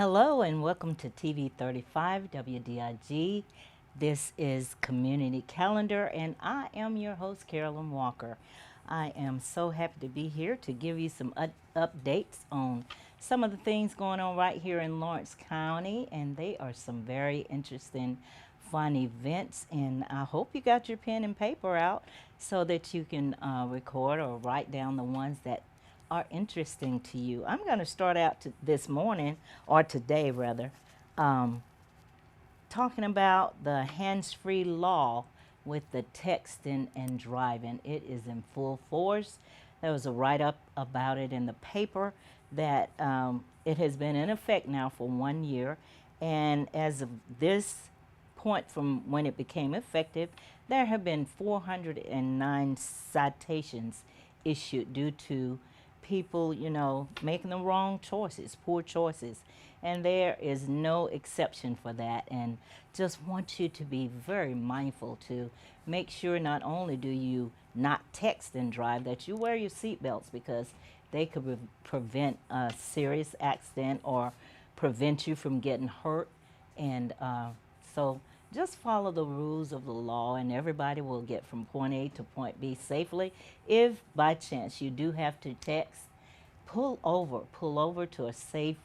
Hello and welcome to TV 35 WDIG. This is Community Calendar and I am your host Carolyn Walker. I am so happy to be here to give you some updates on some of the things going on right here in Lawrence County, and they are some very interesting fun events, and I hope you got your pen and paper out so that you can record or write down the ones that are interesting to you. I'm going to start out this morning, or today rather, um, talking about the hands-free law with the texting and driving. It is in full force. There was a write-up about it in the paper that it has been in effect now for 1 year, and as of this point from when it became effective, there have been 409 citations issued due to people, making the wrong choices, poor choices. And there is no exception for that. And just want you to be very mindful to make sure not only do you not text and drive, that you wear your seatbelts, because they could prevent a serious accident or prevent you from getting hurt. And so just follow the rules of the law and everybody will get from point A to point B safely. If by chance you do have to text, pull over to a safe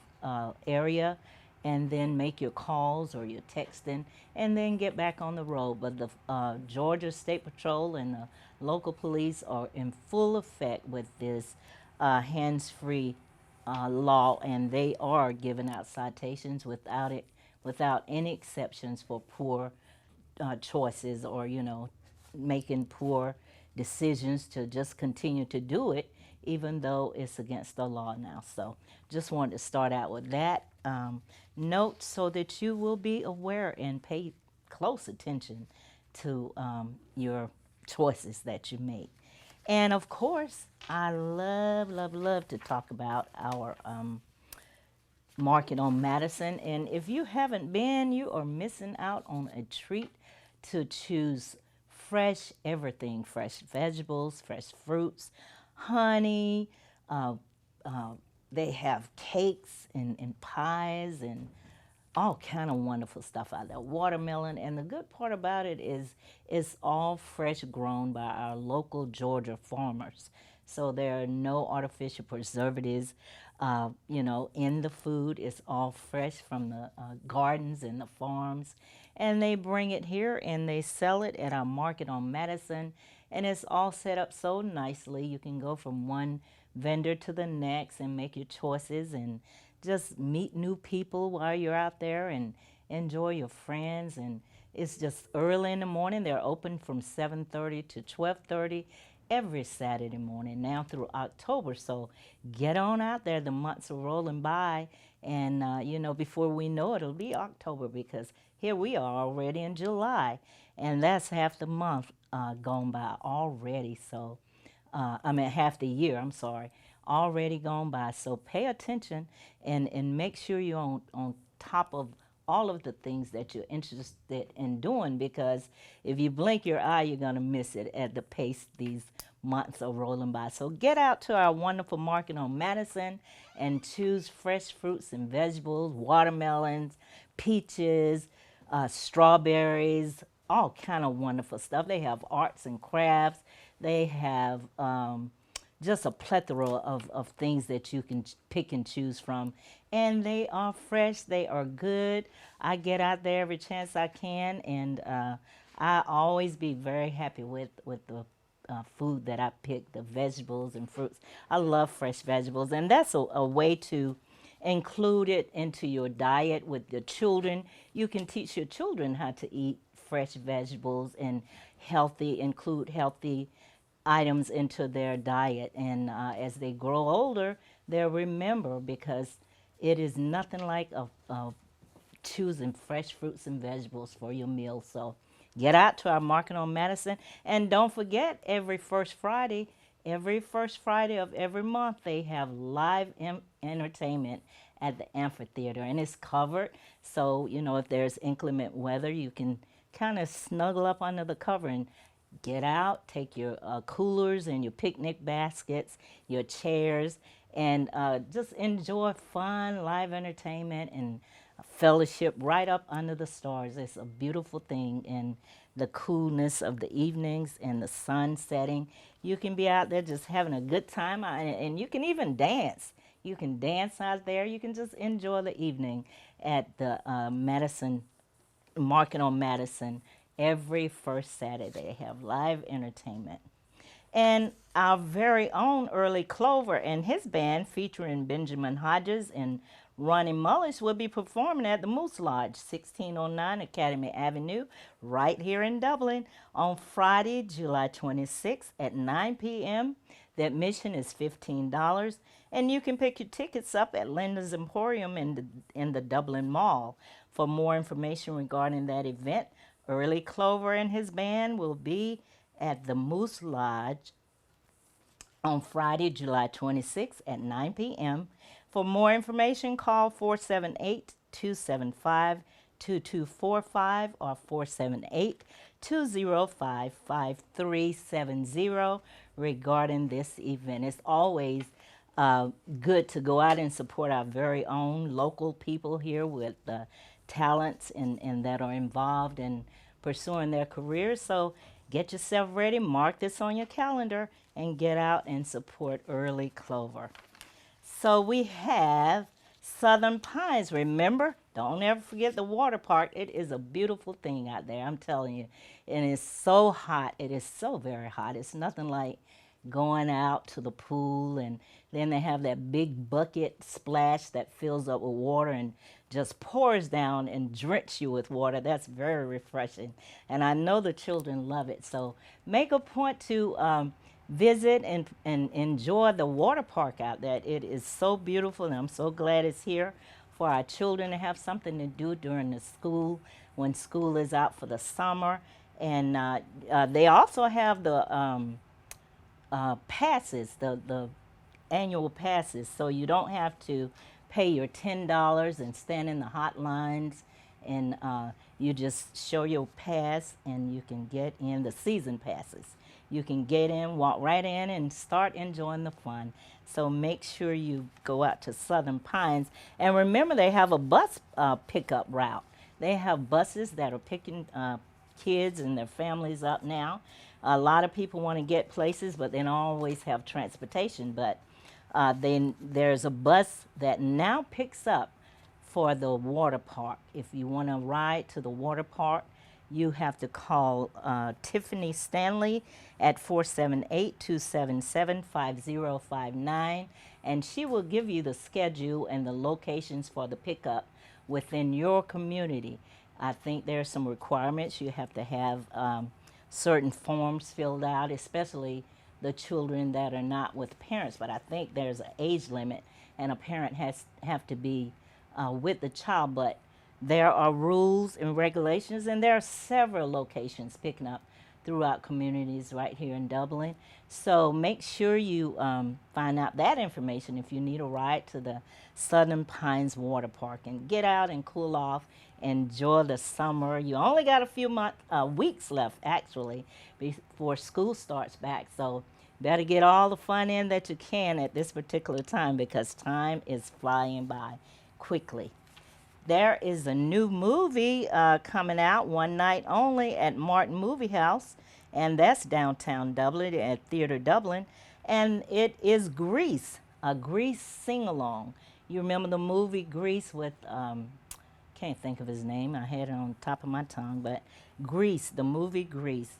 area, and then make your calls or your texting, and then get back on the road. But the Georgia State Patrol and the local police are in full effect with this hands-free law, and they are giving out citations without any exceptions for poor choices, or making poor decisions to just continue to do it even though it's against the law now. So just wanted to start out with that note so that you will be aware and pay close attention to your choices that you make. And of course, I love to talk about our market on Madison. And if you haven't been, you are missing out on a treat to choose fresh everything, fresh vegetables, fresh fruits, honey. Uh, they have cakes and pies and all kind of wonderful stuff out there. Watermelon, and the good part about it is it's all fresh grown by our local Georgia farmers. So there are no artificial preservatives, in the food. It's all fresh from the gardens and the farms. And they bring it here and they sell it at our market on Madison. And it's all set up so nicely. You can go from one vendor to the next and make your choices and just meet new people while you're out there and enjoy your friends. And it's just early in the morning. They're open from 7:30 to 12:30 every Saturday morning now through October. So get on out there. The months are rolling by, and before we know it, it'll be October, because here we are already in July, and that's half the month gone by already. So half the year, I'm sorry, already gone by. So pay attention and make sure you're on top of all of the things that you're interested in doing, because if you blink your eye, you're going to miss it at the pace these months are rolling by. So get out to our wonderful market on Madison and choose fresh fruits and vegetables, watermelons, peaches, strawberries, all kind of wonderful stuff. They have arts and crafts. They have just a plethora of things that you can pick and choose from. And they are fresh. They are good. I get out there every chance I can, and I always be very happy with the food that I pick, the vegetables and fruits. I love fresh vegetables, and that's a way to include it into your diet with the children. You can teach your children how to eat fresh vegetables and include healthy items into their diet. And as they grow older, they'll remember, because it is nothing like choosing fresh fruits and vegetables for your meal. So get out to our market on Madison. And don't forget, every first Friday of every month, they have live entertainment at the amphitheater, and it's covered. So, if there's inclement weather, you can kind of snuggle up under the cover and get out, take your coolers and your picnic baskets, your chairs, and just enjoy fun, live entertainment, and fellowship right up under the stars. It's a beautiful thing, and the coolness of the evenings and the sun setting. You can be out there just having a good time, and you can even dance. You can dance out there. You can just enjoy the evening at the Madison Market on Madison. Every first Saturday they have live entertainment. And our very own Early Clover and his band, featuring Benjamin Hodges and Ronnie Mullis, will be performing at the Moose Lodge, 1609 Academy Avenue, right here in Dublin, on Friday, July 26th at 9 p.m. The admission is $15, and you can pick your tickets up at Linda's Emporium in the Dublin Mall. For more information regarding that event, Early Clover and his band will be at the Moose Lodge on Friday, July 26th at 9 p.m. For more information, call 478-275-2245 or 478-205-5370 regarding this event. It's always good to go out and support our very own local people here with talents and that are involved in pursuing their careers. So get yourself ready, mark this on your calendar, and get out and support Early Clover. So we have Southern Pines. Remember, don't ever forget the water park. It is a beautiful thing out there, I'm telling you. And it's so hot. It is so very hot. It's nothing like going out to the pool, and then they have that big bucket splash that fills up with water and just pours down and drench you with water. That's very refreshing, and I know the children love it. So make a point to visit and enjoy the water park out there. It is so beautiful, and I'm so glad it's here for our children to have something to do during the school, when school is out for the summer. And they also have the passes, the annual passes, so you don't have to pay your $10 and stand in the hot lines, and you just show your pass and you can get in the season passes. You can get in, walk right in, and start enjoying the fun. So make sure you go out to Southern Pines, and remember they have a bus pickup route. They have buses that are picking kids and their families up now. A lot of people want to get places, but they don't always have transportation. But then there's a bus that now picks up for the water park. If you want to ride to the water park, you have to call Tiffany Stanley at 478-277-5059, and she will give you the schedule and the locations for the pickup within your community. I think there are some requirements. You have to have certain forms filled out, especially the children that are not with parents. But I think there's an age limit, and a parent have to be with the child. But there are rules and regulations, and there are several locations picking up throughout communities right here in Dublin. So make sure you find out that information if you need a ride to the Southern Pines Water Park, and get out and cool off, enjoy the summer. You only got a few weeks left, actually, before school starts back. So better get all the fun in that you can at this particular time, because time is flying by quickly. There is a new movie coming out, one night only, at Martin Movie House, and that's downtown Dublin at Theatre Dublin, and it is Grease, a Grease sing-along. You remember the movie Grease with, can't think of his name, I had it on top of my tongue, but Grease, the movie Grease,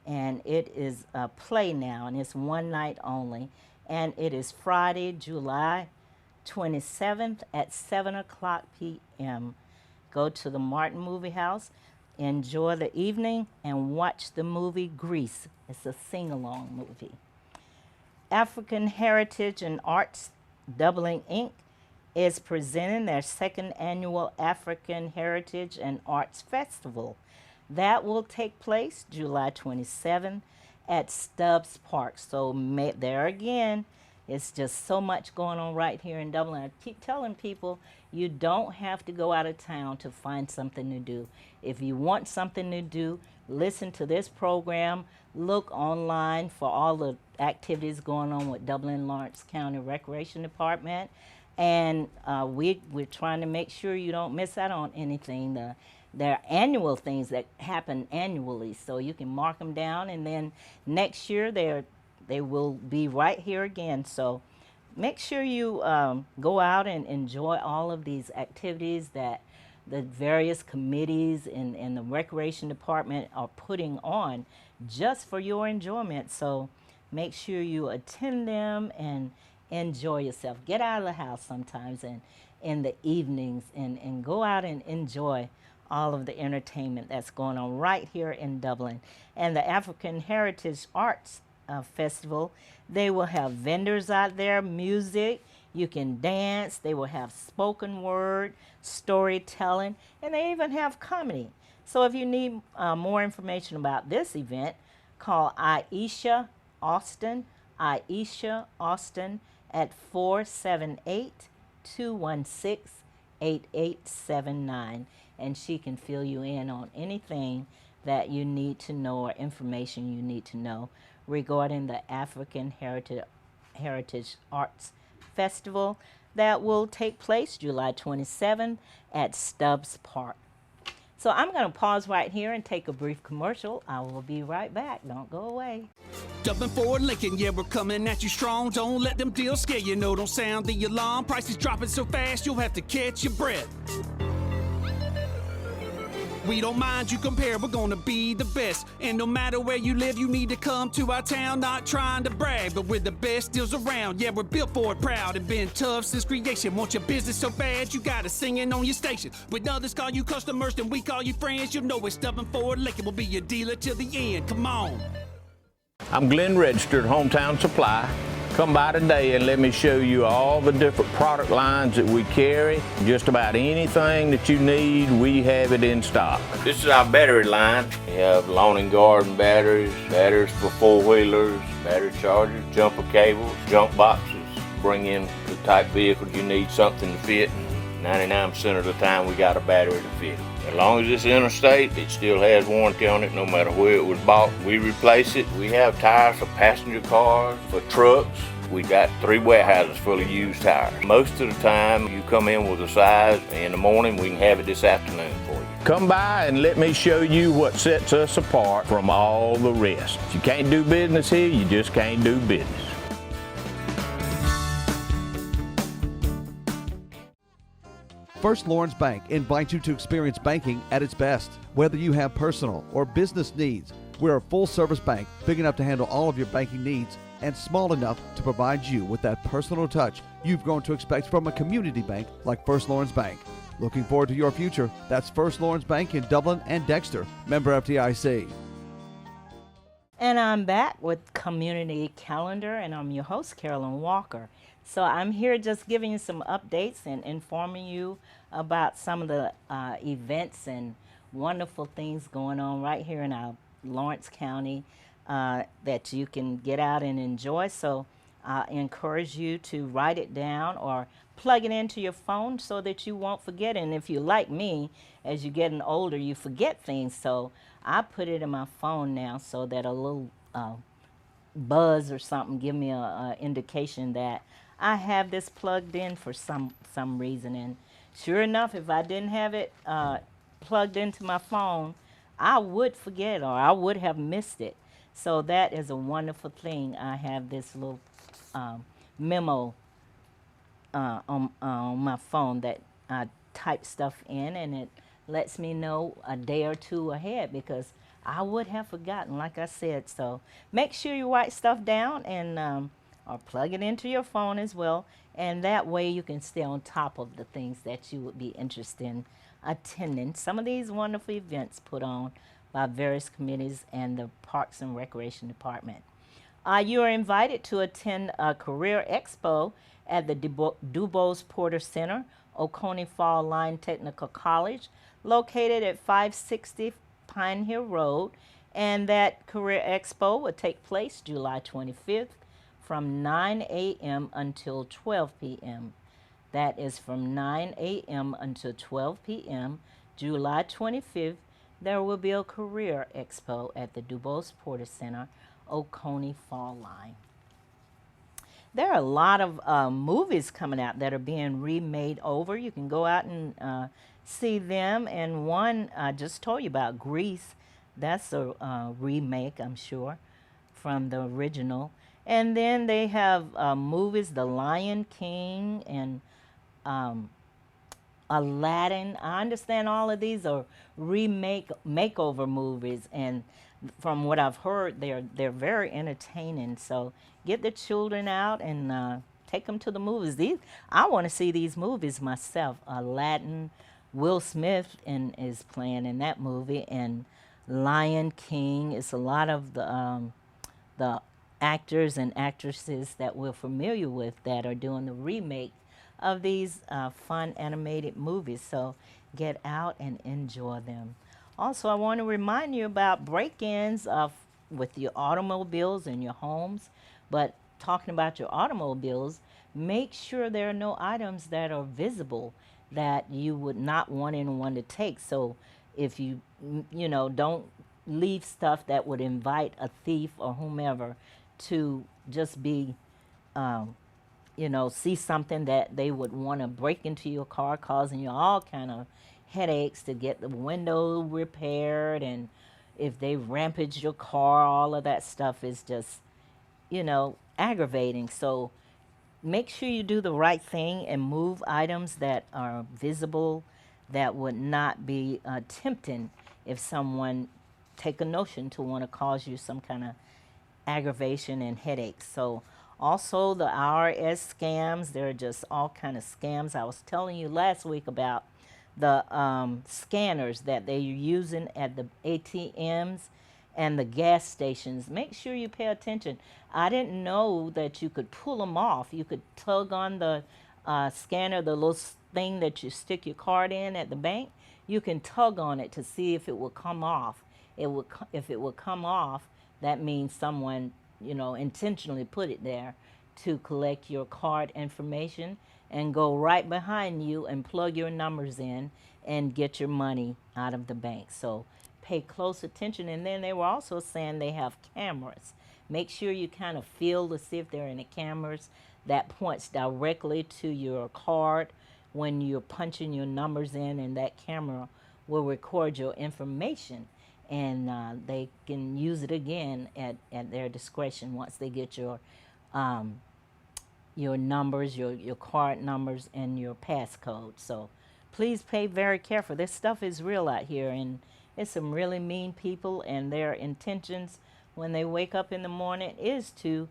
and it is a play now, and it's one night only, and it is Friday, July 27th at 7 o'clock p.m. Go to the Martin Movie House, enjoy the evening, and watch the movie Grease. It's a sing-along movie. African Heritage and Arts Dublin Inc. is presenting their second annual African Heritage and Arts Festival. That will take place July 27th at Stubbs Park. So there again, it's just so much going on right here in Dublin. I keep telling people you don't have to go out of town to find something to do. If you want something to do, listen to this program, look online for all the activities going on with Dublin Lawrence County Recreation Department. And we're trying to make sure you don't miss out on anything. There are annual things that happen annually, so you can mark them down, and then next year they will be right here again. So make sure you go out and enjoy all of these activities that the various committees and the recreation department are putting on just for your enjoyment. So make sure you attend them and enjoy yourself. Get out of the house sometimes and in the evenings and go out and enjoy all of the entertainment that's going on right here in Dublin. And the African Heritage Arts Festival, they will have vendors out there, music, you can dance, they will have spoken word, storytelling, and they even have comedy. So if you need more information about this event, call Aisha Austin at 478-216-8879, and she can fill you in on anything that you need to know or information you need to know regarding the African Heritage Arts Festival that will take place July 27th at Stubbs Park. So I'm going to pause right here and take a brief commercial. I will be right back. Don't go away. Dublin Ford Lincoln, yeah, we're coming at you strong. Don't let them deals scare you, no, don't sound the alarm. Prices dropping so fast, you'll have to catch your breath. We don't mind you compare, we're gonna be the best. And no matter where you live, you need to come to our town. Not trying to brag, but we're the best deals around. Yeah, we're built for it, proud, and been tough since creation. Want your business so bad, you got it singing on your station. When others call you customers, then we call you friends. You'll know it's Dublin Ford Lincoln, we'll be your dealer till the end. Come on. I'm Glenn Registered, Hometown Supply. Come by today and let me show you all the different product lines that we carry. Just about anything that you need, we have it in stock. This is our battery line. We have lawn and garden batteries, batteries for four-wheelers, battery chargers, jumper cables, jump boxes. Bring in the type vehicles you need something to fit, and 99% of the time we got a battery to fit. As long as it's interstate, it still has warranty on it no matter where it was bought. We replace it. We have tires for passenger cars, for trucks. We got 3 warehouses full of used tires. Most of the time you come in with a size in the morning, we can have it this afternoon for you. Come by and let me show you what sets us apart from all the rest. If you can't do business here, you just can't do business. First Lawrence Bank invites you to experience banking at its best. Whether you have personal or business needs, we're a full-service bank big enough to handle all of your banking needs and small enough to provide you with that personal touch you've grown to expect from a community bank like First Lawrence Bank. Looking forward to your future. That's First Lawrence Bank in Dublin and Dexter, member FDIC. And I'm back with Community Calendar, and I'm your host, Carolyn Walker. So I'm here just giving you some updates and informing you about some of the events and wonderful things going on right here in our Lawrence County that you can get out and enjoy. So I encourage you to write it down or plug it into your phone so that you won't forget it. And if you're like me, as you're getting older, you forget things. So I put it in my phone now so that a little buzz or something give me a indication that I have this plugged in for some reason. And sure enough, if I didn't have it plugged into my phone, I would forget or I would have missed it. So that is a wonderful thing. I have this little memo on my phone that I type stuff in, and it lets me know a day or two ahead because I would have forgotten, like I said. So make sure you write stuff down and or plug it into your phone as well, and that way you can stay on top of the things that you would be interested in attending. Some of these wonderful events put on by various committees and the Parks and Recreation Department. You are invited to attend a career expo at the DuBose Porter Center, Oconee Fall Line Technical College, located at 560 Pine Hill Road, and that career expo will take place July 25th from 9 a.m. until 12 p.m. That is from 9 a.m. until 12 p.m. July 25th, there will be a career expo at the DuBose Porter Center, Oconee Fall Line. There are a lot of movies coming out that are being remade over. You can go out and see them. And one I just told you about, Grease. That's a remake, I'm sure, from the original. And then they have movies, The Lion King and um, Aladdin. I understand all of these are makeover movies, and from what I've heard, they're very entertaining. So get the children out and take them to the movies. These I want to see these movies myself. Aladdin, Will Smith is playing in that movie, and Lion King. It's a lot of the actors and actresses that we're familiar with that are doing the remake of these fun animated movies. So get out and enjoy them. Also, I want to remind you about break-ins with your automobiles and your homes. But talking about your automobiles, make sure there are no items that are visible that you would not want anyone to take. So if don't leave stuff that would invite a thief or whomever to just be see something that they would want to break into your car, causing you all kind of headaches to get the window repaired. And if they rampage your car, all of that stuff is just, aggravating. So make sure you do the right thing and move items that are visible, that would not be tempting if someone take a notion to want to cause you some kind of aggravation and headaches. So also the IRS scams, there are just all kind of scams. I was telling you last week about the scanners that they're using at the ATMs and the gas stations. Make sure you pay attention. I didn't know that you could pull them off. You could tug on the scanner, the little thing that you stick your card in at the bank. You can tug on it to see if it will come off. If it will come off, that means someone, intentionally put it there to collect your card information and go right behind you and plug your numbers in and get your money out of the bank. So pay close attention. And then they were also saying they have cameras. Make sure you kind of feel to see if there are any cameras that points directly to your card when you're punching your numbers in, and that camera will record your information. And they can use it again at their discretion once they get your numbers, your card numbers, and your passcode. So please pay very careful. This stuff is real out here, and it's some really mean people, and their intentions when they wake up in the morning is to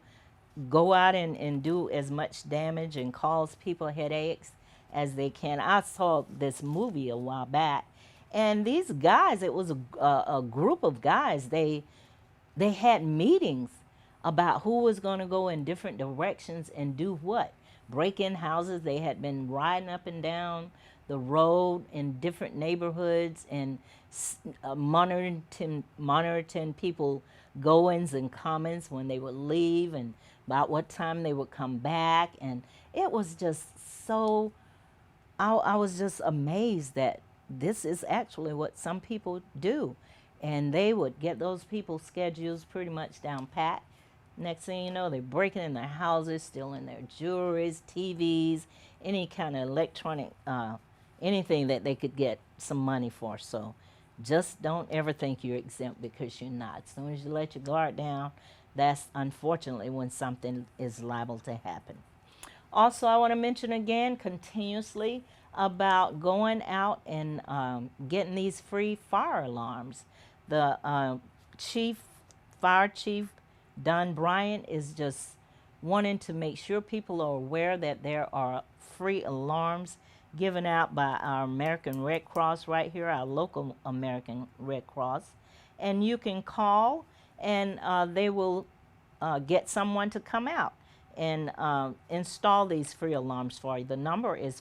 go out and do as much damage and cause people headaches as they can. I saw this movie a while back, and these guys, it was a group of guys, they had meetings about who was going to go in different directions and do what. Break in houses. They had been riding up and down the road in different neighborhoods and monitoring people goings and comings when they would leave and about what time they would come back. And it was just so, I was just amazed that this is actually what some people do. And they would get those people's schedules pretty much down pat. Next thing you know, they're breaking in their houses, stealing their jewelries, TVs, any kind of electronic, anything that they could get some money for. So just don't ever think you're exempt, because you're not. As soon as you let your guard down, that's unfortunately when something is liable to happen. Also, I want to mention again continuously about going out and getting these free fire alarms. The fire chief, Don Bryant, is just wanting to make sure people are aware that there are free alarms given out by our American Red Cross right here, our local American Red Cross. And you can call and they will get someone to come out and install these free alarms for you. The number is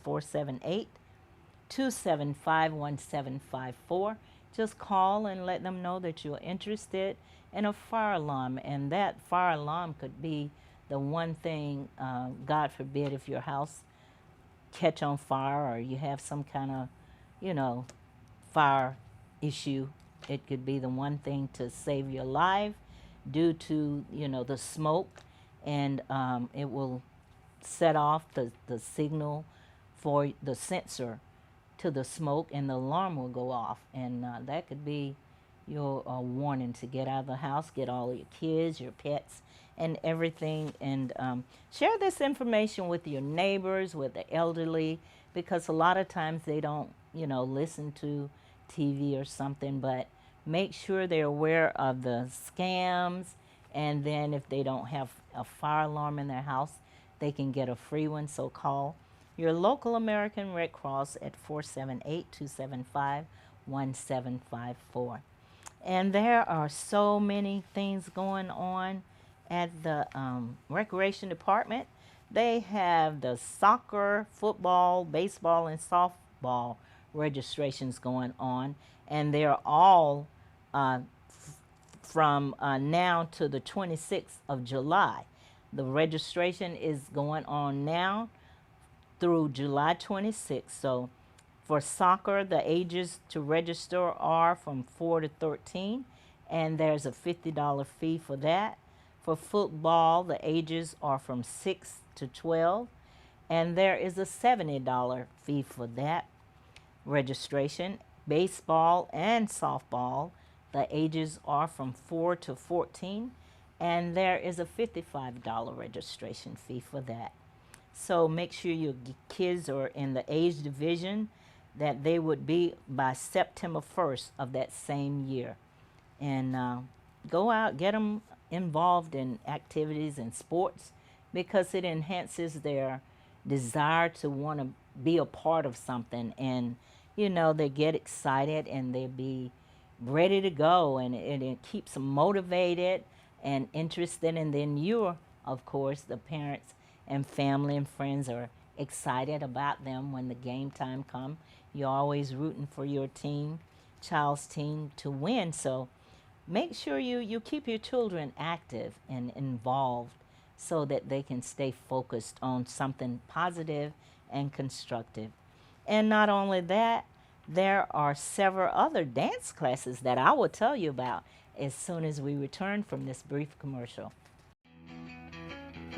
478-275-1754. Just call and let them know that you're interested in a fire alarm. And that fire alarm could be the one thing, God forbid, if your house catch on fire or you have some kind of, fire issue, it could be the one thing to save your life due to, you know, the smoke, and it will set off the signal for the sensor to the smoke, and the alarm will go off, and that could be your warning to get out of the house, get all your kids, your pets, and everything, and share this information with your neighbors, with the elderly, because a lot of times they don't, you know, listen to TV or something, but make sure they're aware of the scams, and then if they don't have a fire alarm in their house, they can get a free one, so call your local American Red Cross at 478-275-1754. And there are so many things going on at the recreation department. They have the soccer, football, baseball, and softball registrations going on, and they're all from now to the 26th of July. The registration is going on now through July 26th. So for soccer, the ages to register are from 4 to 13, and there's a $50 fee for that. For football, the ages are from 6 to 12, and there is a $70 fee for that registration. Baseball and softball, the ages are from 4 to 14, and there is a $55 registration fee for that. So make sure your kids are in the age division that they would be by September 1st of that same year. And go out, get them involved in activities and sports, because it enhances their desire to want to be a part of something. And, you know, they get excited and they be ready to go, and it keeps them motivated and interested. And then you're, of course, the parents and family and friends are excited about them when the game time comes. You're always rooting for your team, child's team, to win. So make sure you keep your children active and involved so that they can stay focused on something positive and constructive. And not only that, there are several other dance classes that I will tell you about as soon as we return from this brief commercial.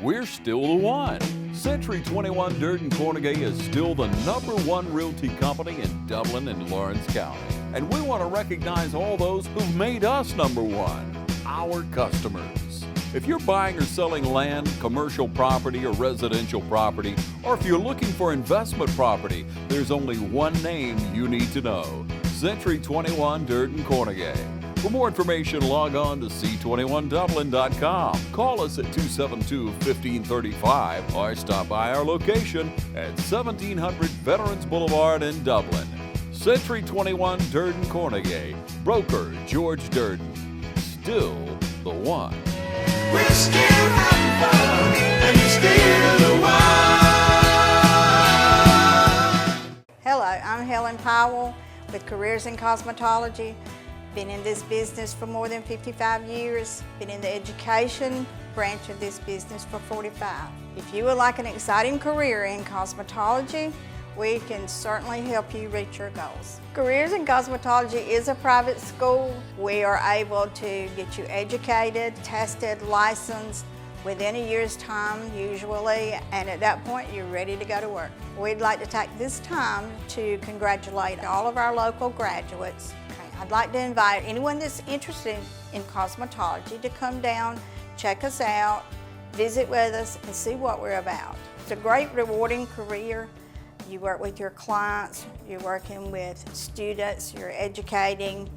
We're still the one. Century 21 Durden Cornegay is still the #1 realty company in Dublin and Lawrence County. And we want to recognize all those who've made us #1, our customers. If you're buying or selling land, commercial property, or residential property, or if you're looking for investment property, there's only one name you need to know: Century 21 Durden Cornegay. For more information, log on to c21dublin.com. Call us at 272-1535 or stop by our location at 1700 Veterans Boulevard in Dublin. Century 21 Durden Cornegay. Broker George Durden. Still the one. We're still having fun, and you're still the one. Hello, I'm Helen Powell with Careers in Cosmetology. Been in this business for more than 55 years. Been in the education branch of this business for 45. If you would like an exciting career in cosmetology, we can certainly help you reach your goals. Careers in Cosmetology is a private school. We are able to get you educated, tested, licensed within a year's time usually, and at that point you're ready to go to work. We'd like to take this time to congratulate all of our local graduates. I'd like to invite anyone that's interested in cosmetology to come down, check us out, visit with us, and see what we're about. It's a great, rewarding career. You work with your clients, you're working with students, you're educating,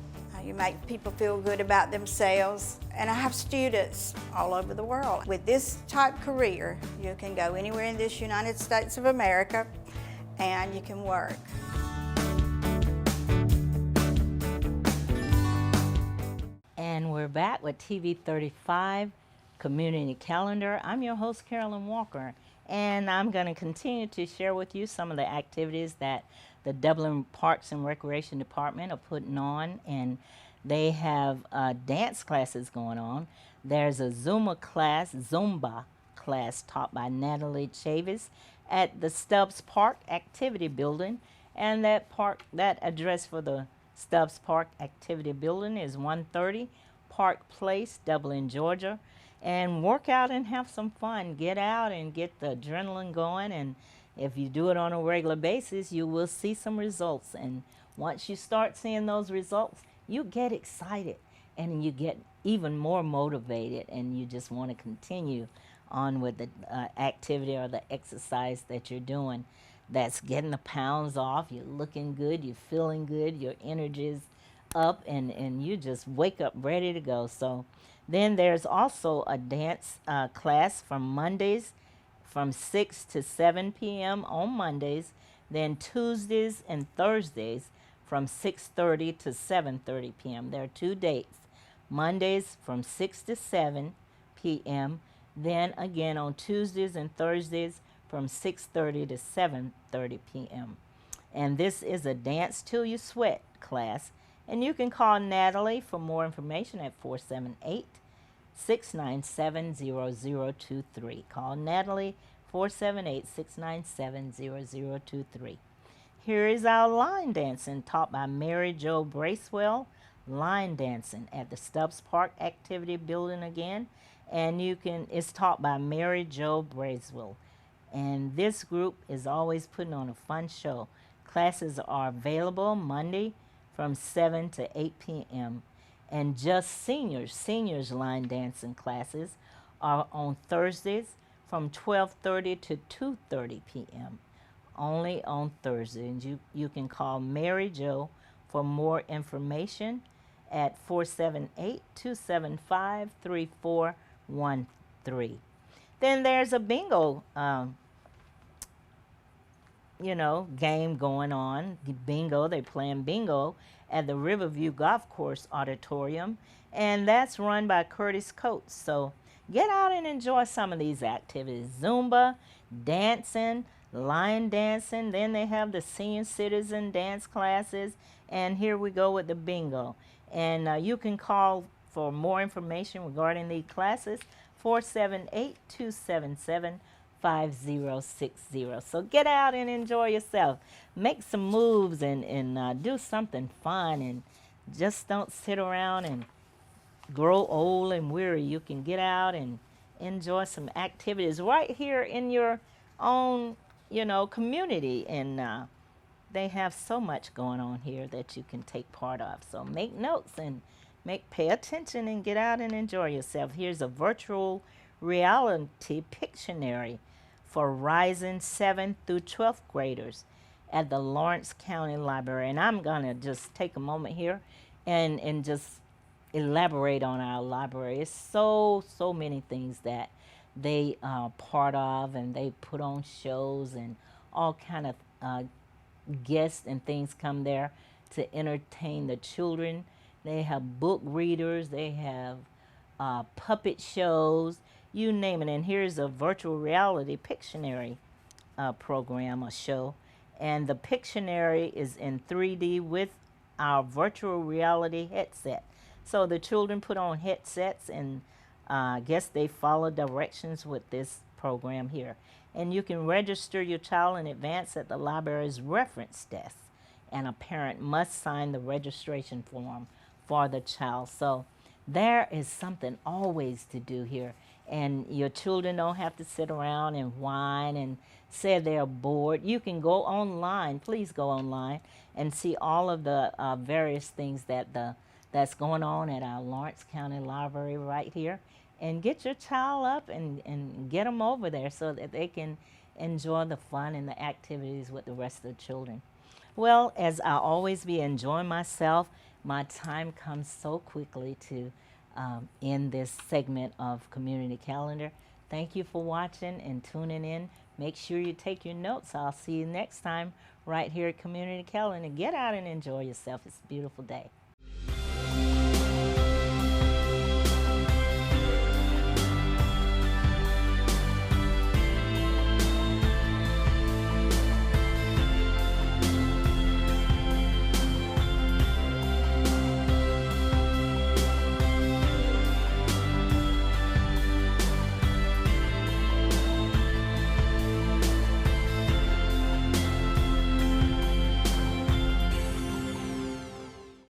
you make people feel good about themselves. And I have students all over the world. With this type career, you can go anywhere in this United States of America and you can work. And we're back with TV 35 Community Calendar. I'm your host, Carolyn Walker, and I'm going to continue to share with you some of the activities that the Dublin Parks and Recreation Department are putting on, and they have dance classes going on. There's a Zumba class taught by Natalie Chavis at the Stubbs Park Activity Building, and that address for the Stubbs Park Activity Building is 130 Park Place, Dublin, Georgia, and work out and have some fun. Get out and get the adrenaline going, and if you do it on a regular basis, you will see some results. And once you start seeing those results, you get excited and you get even more motivated, and you just want to continue on with the activity or the exercise that you're doing. That's getting the pounds off, you're looking good, you're feeling good, your energy's up, and you just wake up ready to go. So then there's also a dance class from Mondays from 6 to 7 p.m. on Mondays, then Tuesdays and Thursdays from 6:30 to 7:30 p.m. There are 2 dates. Mondays from 6 to 7 p.m., then again on Tuesdays and Thursdays from 6:30 to 7:30 p.m. And this is a Dance Till You Sweat class. And you can call Natalie for more information at 478-697-0023. Call Natalie 478-697-0023. Here is our line dancing taught by Mary Jo Bracewell. Line dancing at the Stubbs Park Activity Building again. And it's taught by Mary Jo Bracewell. And this group is always putting on a fun show. Classes are available Monday from 7 to 8 p.m. And just seniors line dancing classes are on Thursdays from 12:30 to 2:30 p.m. Only on Thursday. And you can call Mary Jo for more information at 478-275-3413. Then there's a bingo game going on. Bingo, they're playing bingo at the Riverview Golf Course Auditorium, and that's run by Curtis Coates. So get out and enjoy some of these activities. Zumba, dancing, line dancing, then they have the senior citizen dance classes, and here we go with the bingo. And you can call for more information regarding these classes, 478-277-5060. So get out and enjoy yourself. Make some moves and do something fun, and just don't sit around and grow old and weary. You can get out and enjoy some activities right here in your own, community. And they have so much going on here that you can take part of. So make notes and pay attention and get out and enjoy yourself. Here's a virtual reality Pictionary for rising 7th through 12th graders at the Lawrence County Library. And I'm going to just take a moment here and just elaborate on our library. It's so many things that they are part of, and they put on shows, and all kind of guests and things come there to entertain the children. They have book readers, they have puppet shows, you name it. And here's a virtual reality Pictionary program, a show. And the Pictionary is in 3D with our virtual reality headset. So the children put on headsets, and I guess they follow directions with this program here. And you can register your child in advance at the library's reference desk, and a parent must sign the registration form for the child. So there is something always to do here, and your children don't have to sit around and whine and say they're bored. You can go online, please go online, and see all of the various things that's going on at our Lawrence County Library right here, and get your child up and get them over there so that they can enjoy the fun and the activities with the rest of the children. Well, as I always be enjoying myself, my time comes so quickly to end this segment of Community Calendar. Thank you for watching and tuning in. Make sure you take your notes. I'll see you next time right here at Community Calendar. Get out and enjoy yourself. It's a beautiful day.